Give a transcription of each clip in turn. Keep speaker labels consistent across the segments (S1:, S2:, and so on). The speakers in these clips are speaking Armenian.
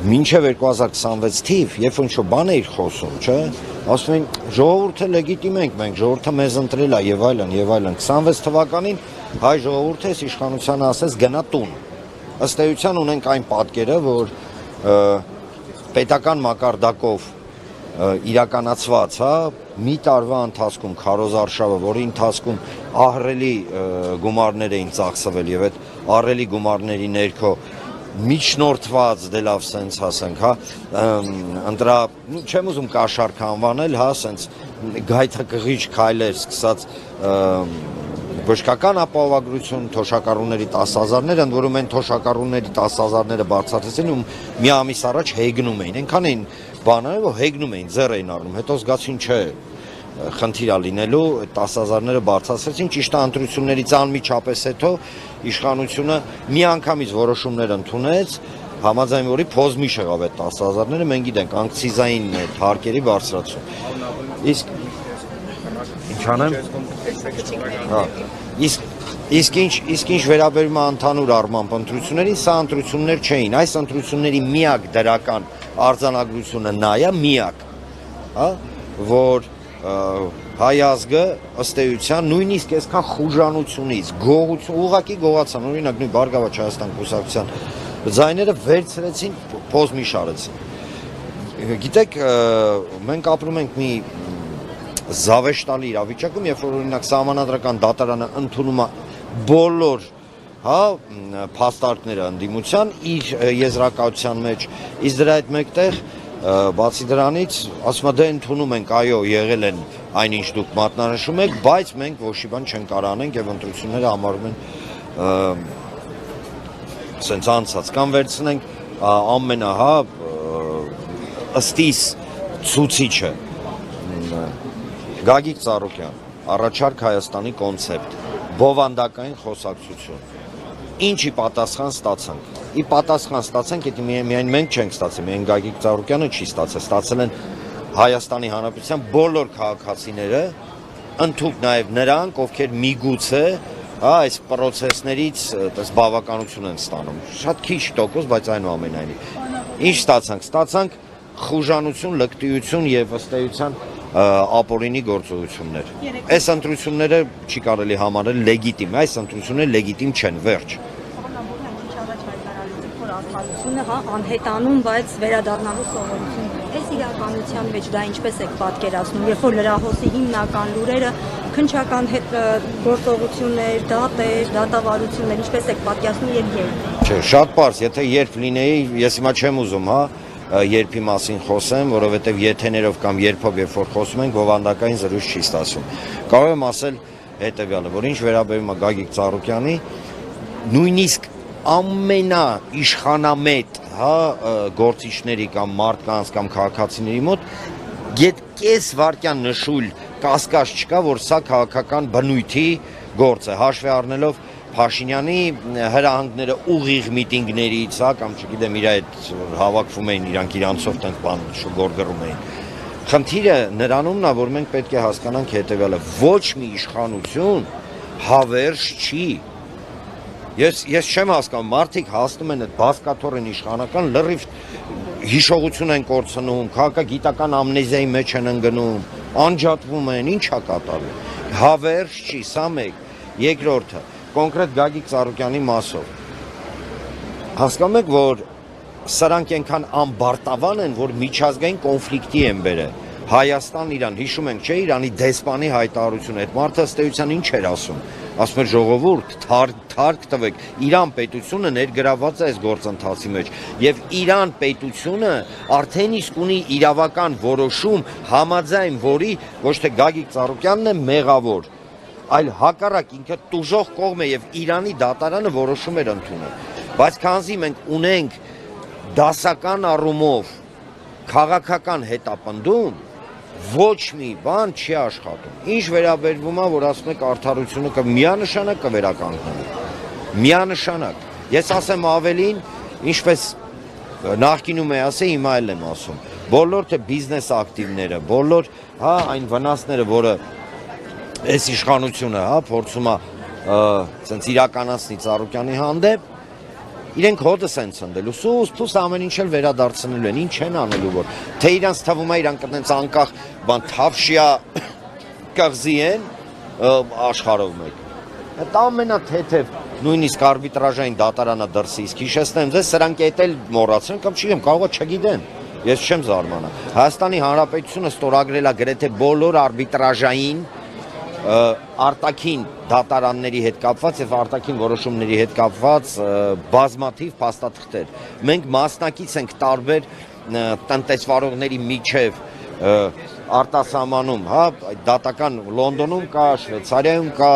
S1: մինչև 2026 թիվ, երբ ինչ-որ բան էիր խոսում, չէ, ասում են ժողովուրդը լեգիտիմ ենք մենք, ժողովուրդը մեզ ընտրել է եւ այլն, 26 թվականին հայ ժողովուրդը այս իշխանությանը ասեց գնա տուն։ Ըստ էության ունենք այն պատկերը, որ պետական մակարդակով իրականացված, հա, մի տարվա ընթացքում քարոզարշավը, որի ընթացքում ահռելի գումարներ էին ծախսվել եւ այդ ահռելի գումարների ներքո միջնորդված դե լավ սենց ասենք, հա, ընտրա, չեմ ուզում կաշառք անվանել, հա, սենց գայթակղիչ քայլեր սկսած բժշկական ապահովագրություն, թոշակառուների 10,000-ներ, ընդ որում են թոշակառուների 10,000-ները բարձրացրեցին ու մի ամիս առաջ հեգնում էին, այնքան էին բաները, որ հեգնում էին, ձեռ էին առնում, հետո զգացին չէ, խնդիր է լինելու, 10,000-ները բարձրացրեցին, ճիշտ է ընտրություններից անմիջապես հետո իշխանությունը միանգամից որոշումներ ընդունեց, համաձայն որի փոզմիշ եղավ այդ 10,000-ները, մենք գիտենք, անկցիզային հարկերի բարձրացում։ Իսկ ինչ անեմ։ Հա։ Իսկ ինչ վերաբերում է ընդհանուր առմամբ ընտրություններին, սա ընտրություններ չէին, այս ընտրությունների միակ դրական արձանագրությունը նա է, միակ, հա, որ հայ ազգը ըստ էության նույնիսկ այսքան խուժանությունից, գողություն, ուղղակի գողացան, օրինակ նույն Բարգավաճ Հայաստան կուսակցության ձայները վերցրեցին, փոզմիշ արեցին։ Գիտեք, մենք ապրում ենք մի զավեշտալի իրավիճակում, երբ որ օրինակ սահմանադրական դատարանը ընդունում է բոլոր, հա, փաստարկները ընդդիմության իր եզրակացության մեջ, իսկ դրա հետ մեկտեղ բացի դրանից ասում է դե ընդունում ենք, այո, եղել են այնինչ դուք մատնանշում եք, բայց մենք ոչ մի բան չենք կարող անենք եւ ընտրությունները համարում են սենց անցած կամ վերցնենք ամենա, հա, ըստիս ցուցիչը Գագիկ Ծառուկյան, առաջարկ Հայաստանի կոնցեպտ, բովանդակային խոսակցություն, ինչի պատասխան ստացանք, ի պատասխան ստացանք, եթե միայն մենք չենք ստացել, միայն Գագիկ Ծառուկյանը չի ստացել, ստացել են Հայաստանի Հանրապետության բոլոր քաղաքացիները, ընդհանուր նաև նրանք, ովքեր միգուցե, այս պրոցեսներից բավականություն են ստանում, շատ քիչ տոկոս, բայց այնուամենայնիվ, ինչ ստացանք, ստացանք խուժանություն, լկտիություն եւ ըստ էության ապօրինի գործողություններ։ Այս ընտրությունները չի կարելի համարել լեգիտիմ, այս ընտրությունները լեգիտիմ չեն, վերջ։
S2: Հա, անհետանում, բայց վերադառնալու սովորություն։ Այս իրականության մեջ դա ինչպես եք պատկերացնում, երբ որ լրահոսի հիմնական լուրերը քննչական գործողություններ, դատեր, դատավարություններ, ինչպես եք պատկերացնում եւ երբ։
S1: Չէ, շատ պարզ, եթե երբ լինեի, ես հիմա չեմ ուզում, հա, երբի մասին խոսեմ, որովհետև եթեներով կամ երբով երբ որ խոսում ենք, բովանդակային զրույց չի ստացվում։ Կարող եմ ասել հետևյալը, որ ինչ վերաբերում է Գագիկ Ծառուկյանի, նույնիսկ ամենաիշխանամետ, հա, գործիչների կամ մարդկանց կամ քաղաքացիների մոտ կես վայրկյան նշույլ կասկած չկա, որ սա քաղաքական բնույթի գործ է, հաշվի առնելով Փաշինյանի հրահանգները ուղիղ միտինգներից, հա, կամ չգիտեմ, իր այդ հավաքվում էին իրանք իրանցով տենք բան գորգռում էին։ Խնդիրը նրանումն է, որ մենք պետք է հասկանանք հետևյալը, ոչ մի իշխանություն հավերժ չի։ Ես չեմ հասկանում, մարդիկ հասնում են այդ բազկաթոռին իշխանական լրիվ հիշողություն են կորցնում, քաղաքագիտական ամնեզիայի մեջ են ընկնում, անջատվում են, ինչ է կատարվում։ Հավերժ չի, սա մեկ, երկրորդը կոնկրետ Գագիկ Ծառուկյանի մասով։ Հասկանում եք, որ սրանք այնքան ամբարտավան են, որ միջազգային կոնֆլիկտի են բերել։ Հայաստան Իրան, հիշում ենք, չէ, Իրանի դեսպանի հայտարարությունը, այդ մարդը ըստ էության ինչ էր ասում։ Ասում էր ժողովուրդ, թարք տվեք, Իրան պետությունը ներգրավված է այս գործընթացի մեջ, եւ Իրան պետությունը արդեն իսկ ունի իրավական որոշում, համաձայն որի ոչ թե Գագիկ Ծառուկյանն է մեղավոր, այլ հակառակ ինքը տուժող կողմ է եւ Իրանի դատարանը որոշում էր ընդունել։ Բայց քանզի մենք ունենք դասական առումով քաղաքական հետապնդում, ոչ մի բան չի աշխատում։ Ինչ վերաբերվում է, որ ասում եք արդարությունը միանշանակ կվերականգնվի։ Միանշանակ։ Ես ասեմ ավելին, ինչպես նախկինում է ասել, հիմա էլ եմ ասում։ Բոլոր թե բիզնես ակտիվները, բոլոր, հա, այն վնասները, որը այս իշխանությունը, հա, փորձում է ցենց իրականացնի Ծառուկյանի հանդեպ, իրենք հոդը են ցնդելու, սուս ամեն ինչ էլ վերադարձնելու են, ինչ են անելու որ, թե իրանց թվում է իրանք այդպես անկախ բան թավշյա կղզի են աշխարհով մեկ։ Այդ ամենաթեթև նույնիսկ արբիտրաժային դատարանը դրսի, իսկ հիշեցնեմ ձեզ, սրանք էլ մոռացրեն կամ չգիտեմ, կարող է չգիտեն։ Ես չեմ զարմանա։ Հայաստանի Հանրապետությունը ստորագրել է գրեթե բոլոր արբիտրաժային արտաքին դատարանների հետ կապված եւ արտաքին որոշումների հետ կապված բազմաթիվ փաստաթղթեր։ Մենք մասնակից ենք տարբեր տնտեսվարողների միջև արտասահմանում, հա, դատական Լոնդոնում կա, Շվեյցարիայում կա,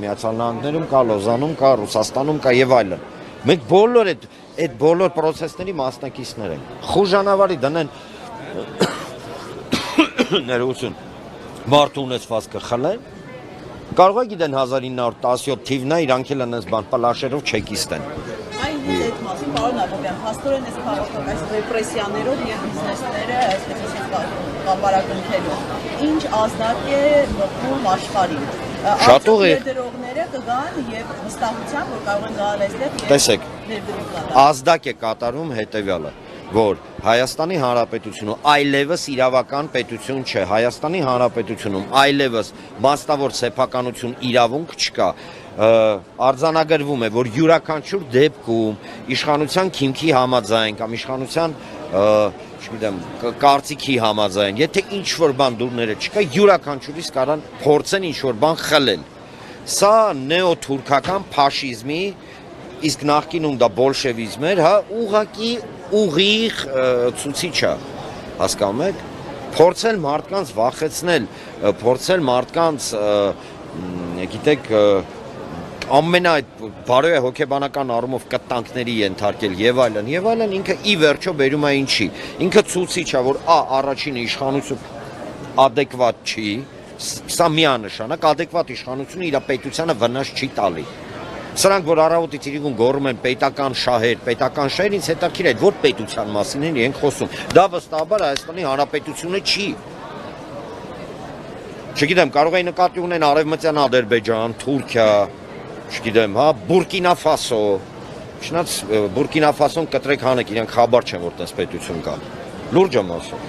S1: Միացյալ Նահանգներում կա, Լոզանում կա, Ռուսաստանում կա եւ այլն։ Մենք բոլոր այդ բոլոր process-ների մասնակիցներ ենք։ Խուժանավարի դնեն ներողություն մարդու ունեցվածքը խլեն։ Կարող է գիտեն 1917 թիվն է, իրանք էլ անես բան պլաշերով չեկիստեն։
S3: Այն այդ մասին պարոն Աբովյան, հաստորեն այս քաղաքական ռեպրեսիաներով եւ բիզնեսները, այսպես կապարակնքելով, ինչ ազդակ է մտնում աշխարհին։
S1: Շատ ուղիղ։
S3: Ներդրողները կգան եւ վստահությամբ որ կարող են գալ այստեղ։
S1: Տեսեք, ազդակ է կատարում հետեւյալը, որ Հայաստանի Հանրապետությունը այլևս իրավական պետություն չէ, Հայաստանի Հանրապետությունում այլևս մասնավոր սեփականություն իրավունք չկա, արձանագրվում է, որ յուրաքանչյուր դեպքում իշխանության քիմքի համաձայն կամ իշխանության, չգիտեմ, կարծիքի համաձայն, եթե ինչ-որ բան դուրները չկա, յուրաքանչյուրից կարան փորձեն ինչ-որ բան խլել։ Սա նեոթուրքական ֆաշիզմի, իսկ նախկինում դա բոլշևիզմ էր, հա, ուղղակի ուղիղ ցուցիչ է, հասկանում եք, փորձել մարդկանց վախեցնել, փորձել մարդկանց, գիտեք, ամենա բարոյ հոգեբանական առումով կտանքների ենթարկել եւ այլն, ինքը ի վերջո բերում է ինչի, ինքը ցուցիչ է, որ առաջինը իշխանություն adekvat չի, սա միանշանակ adekvat իշխանությունը իր պետությանը վնաս չի տալի։ Սրանք որ առավոտից իրիկուն գոռում են պետական շահեր, ինձ հետաքրքիր է որ պետության մասին են իրենք խոսում։ Դա վստահաբար Հայաստանի Հանրապետությունը չի։ Չգիտեմ, կարող է նկատի ունեն Արևմտյան Ադրբեջան, Թուրքիա, չգիտեմ, հա, Բուրկինա Ֆասո, չնայած Բուրկինա Ֆասոն կտրեք հանեք, իրենք խաբար չեն որ տես պետություն կա։ Լուրջ եմ ասում։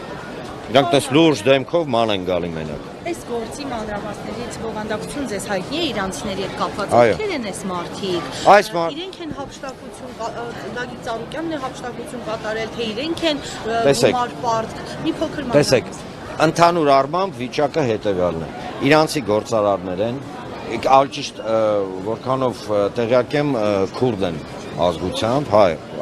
S1: Իրանք տես լուրջ դեմքով ման են գալի մենակ։
S3: Այս գործի մանրամասներից բովանդակություն ձեզ հայտնի է իրանցիների հետ կապված, ովքեր են այս մարդիկ։ Իրենք են հափշտակություն, Դավիթ Ծառուկյանն է հափշտակություն կատարել, թե իրենք են գումար պարտք, մի փոքր
S1: տեսեք, ընդհանուր առմամբ վիճակը հետևյալն է։ Իրանցի գործարարներ են, ալճիշտ որքանով տեղյակ եմ քուրդ են ազգությամբ,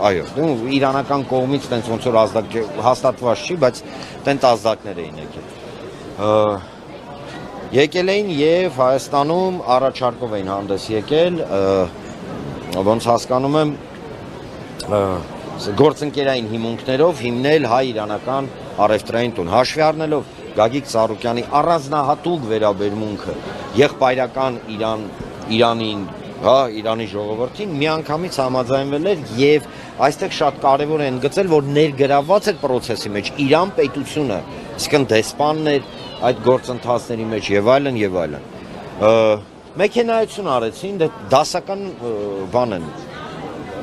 S1: այո, իրանական կողմից տենց ոնց որ ազդակ հաստատված չի, բայց տենց ազդակներ էին եկել։ Եկել էին եւ Հայաստանում առաջարկով էին հանդես եկել, ոնց հասկանում եմ, գործընկերային հիմունքներով հիմնել հայ-իրանական առևտրային տուն, հաշվի առնելով Գագիկ Ծառուկյանի առանձնահատուկ վերաբերմունքը եղբայրական Իրանին, հա, Իրանի ժողովրդին միանգամից համաձայնվել էր եւ այստեղ շատ կարեւոր է ընդգծել, որ ներգրավված էր process-ի մեջ Իրան պետությունը, իսկն դեսպանն էր այդ գործընթացների մեջ եւ այլն։ Մեքենայություն արեցին, դասական բան են։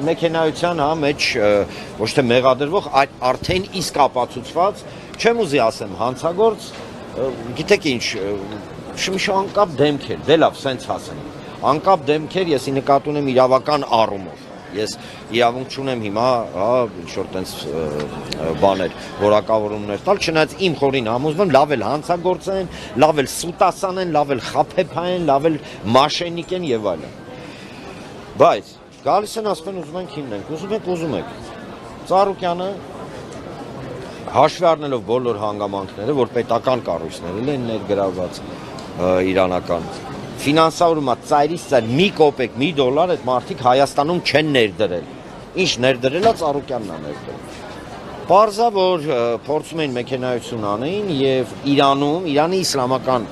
S1: Մեքենայության հա մեջ ոչ թե մեղադրվող, այլ արդեն իսկ ապացուցված, չեմ ուզի ասեմ հանցագործ, գիտեք ինչ, շմիշ անկապ դեմքեր, դե լավ, սենց ասեմ։ Անկապ դեմքեր եսի նկատի ունեմ իրավական առումով։ Ես իրավունք չունեմ հիմա, հա, ինչ-որ տենց բաներ, որակավորումներ տալ, չնայած իմ խորին համոզվում, լավ էլ հանցագործ են, լավ էլ սուտասան են, լավ էլ խափեփա են, լավ էլ մաշենիկ են եւ այլն։ Բայց գալիս են ասում ուզում ենք հիմնենք, ուզում եք։ Ծառուկյանը հաշվի առնելով բոլոր հանգամանքները, որ պետական կառույցներ են ներգրավված իրանական, ֆինանսավորումա ծայրից ծայր մի կոպեկ, մի դոլար այդ մարդիկ Հայաստանում չեն ներդրել։ Ինչ ներդրել է Ծառուկյանն է ներդրել։ Պարզա որ փորձում էին մեքենայություն անեին եւ Իրանում, Իրանի Իսլամական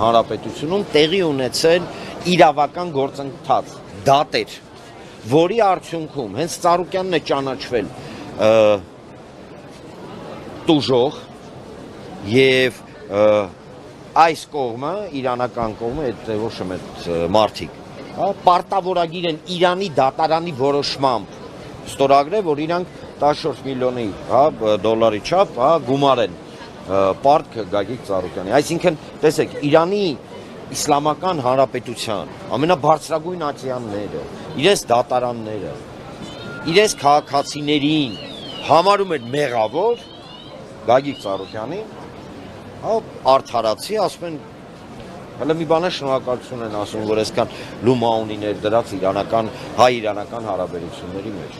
S1: Հանրապետությունում տեղի ունեցել իրավական գործընթաց, դատեր, որի արդյունքում հենց Ծառուկյանն է ճանաչվել տուժող եւ այս կողմը, իրանական կողմը, այդ ոչ եմ այդ մարդիկ, պարտավորագիր են Իրանի դատարանի որոշմամբ ստորագրել, որ իրանք 14 միլիոնի, դոլարի չափ, գումարեն պարտք Գագիկ Ծառուկյանի։ Այսինքն, տեսեք, Իրանի Իսլամական Հանրապետության ամենաբարձրագույն ատյանները, իրենց դատարանները, իրենց քաղաքացիներին համարում են մեղավոր Գագիկ Ծառուկյանին, արդարացի, ասում են, հələ մի բան է շնորհակալություն են ասում, որ այսքան լումա ունի ներդրած հայ-իրանական հարաբերությունների մեջ։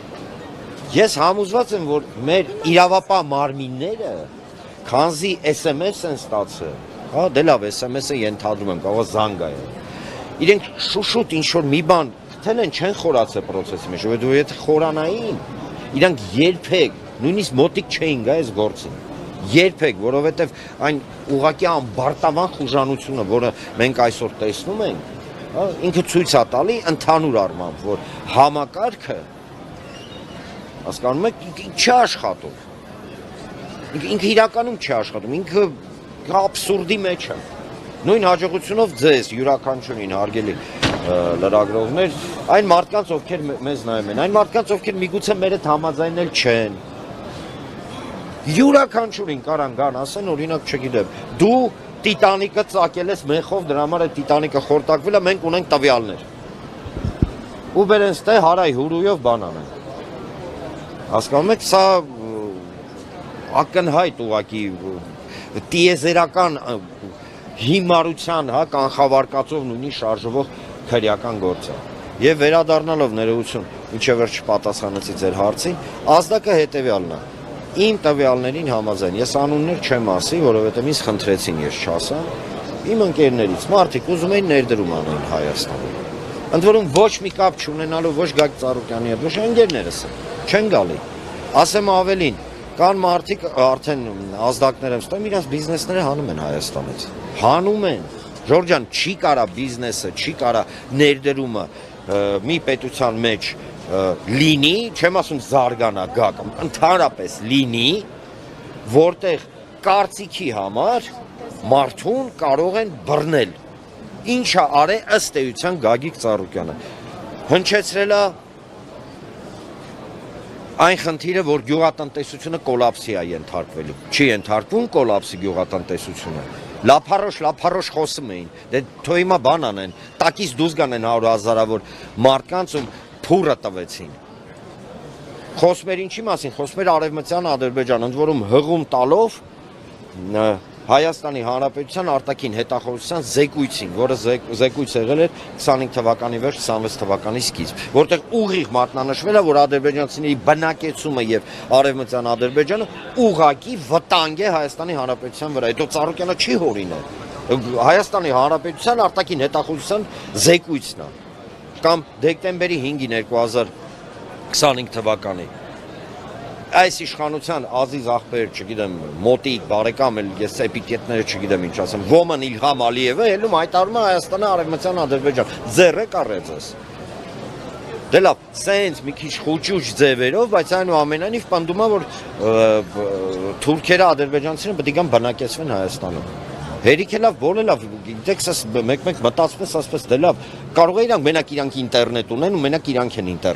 S1: Ես համոզված եմ, որ մեր իրավապահ մարմինները քանզի SMS են ստացել, դե լավ, SMS-ը ենթադրում եմ, կարող է զանգ է։ Իրենք շուշուտ ինչ-որ մի բան գտել են, չեն խորացել process-ի մեջ, որովհետև եթե խորանային, իրանք երբեք, նույնիսկ մոտիկ չէին գա այս գործին։ Երբեք, որովհետև այն ուղղակի ամբարտավան խուժանությունը, որը մենք այսօր տեսնում ենք, ինքը ցույց է տալի ընդհանուր առմամբ, որ համակարգը հասկանում եք, չի աշխատում։ Ինքը իրականում չի աշխատում, ինքը աբսուրդի մեջ է։ Նույն հաջողությունով ձեզ յուրաքանչյուրին հարգելի լրագրողներ, այն մարդկանց, ովքեր մեզ նայում են, այն մարդկանց, ովքեր միգուցե մեր հետ համաձայնել չեն, յուրաքանչյուրին կարան գան ասեն, օրինակ չգիտեմ, դու Տիտանիկը ծակել ես մեխով, դրա համար է Տիտանիկը խորտակվել է, մենք ունենք տվյալներ։ Ու բերեն ստե հարայ հուրույով բան անեն։ Հասկանում եք, սա ակնհայտ ուղղակի տիեզերական հիմարության, կանխավարկածով նույնիսկ շարժվող քրեական գործ է։ Եվ վերադառնալով ներողություն, ինչեւ որ չպատասխանեցի ձեր հարցին, ազդակը հետեւյալն է։ Իմ տվյալներին համաձայն, ես անուններ չեմ ասի, որովհետև ինձ խնդրեցին ես չասամ, իմ ընկերներից մարդիկ ուզում էին ներդրում անեն Հայաստանում։ Ընդ որում ոչ մի կապ չունենալով ոչ Գագիկ Ծառուկյանի հետ, ոչ ընկերներս չեն գալի։ Ասեմ ավելին, կան մարդիկ արդեն ազդակներ եմ ստում, իրենց բիզնեսները հանում են Հայաստանից։ Հանում են։ Ժորժ ջան, չի կարա բիզնեսը, չի կարա ներդրումը մի պետության մեջ լինի, չեմ ասում զարգանա, գա կամ ընդհանրապես լինի, որտեղ կարծիքի համար մարդուն կարող են բռնել։ Ինչա արե ըստ էության Գագիկ Ծառուկյանը։ Հնչեցրել է այն խնդիրը, որ գյուղատնտեսությունը կոլապսի է ենթարկվելու։ Չի ենթարկվում կոլապսի գյուղատնտեսությունը։ Լափարոշ խոսում էին։ Դե թող հիմա բան անեն, տակից դուրս գանեն 100,000-ավոր մարդկանց ու փուրը տվեցին։ Խոսում էր ինչի մասին, խոսում էր Արևմտյան Ադրբեջան, ընդ որում հղում տալով Հայաստանի Հանրապետության արտաքին հետախուզության զեկույցին, որը զեկույց եղել էր 25 թվականի վերջ, 26 թվականի սկիզբ, որտեղ ուղիղ մատնանշվել է, որ ադրբեջանցիների բնակեցումը եւ Արևմտյան Ադրբեջանը ուղղակի վտանգ է Հայաստանի Հանրապետության վրա։ Հետո Ծառուկյանը չի հորինել։ Հայաստանի Հանրապետության արտաքին հետախուզության զեկույցն է։ Կամ դեկտեմբերի 5-ին 2025 թվականի այս իշխանության ազիզ ախպեր, չգիտեմ, մոտիկ, բարեկամ, ես էպիտետները չգիտեմ ինչ ասեմ, Ոման Իլհամ Ալիևը ելում հայտարարում է Հայաստանը Արևմտյան Ադրբեջան, ձեռը կարեծես։ Դե լավ, սենց մի քիչ խուճուճ ձևերով, բայց այնուամենայնիվ պնդում է, որ թուրքերը, ադրբեջանցիները պետք է բնակեցվեն Հայաստանում։ Հերիք է լավ, բոլ է լավ, գիտեք, մեկ-մեկ մտածպես, ասպես, դե լավ, կարող է իրանք մենակ իրանք ինտերնետ ունեն ու մենակ իրանք են ինտերնետ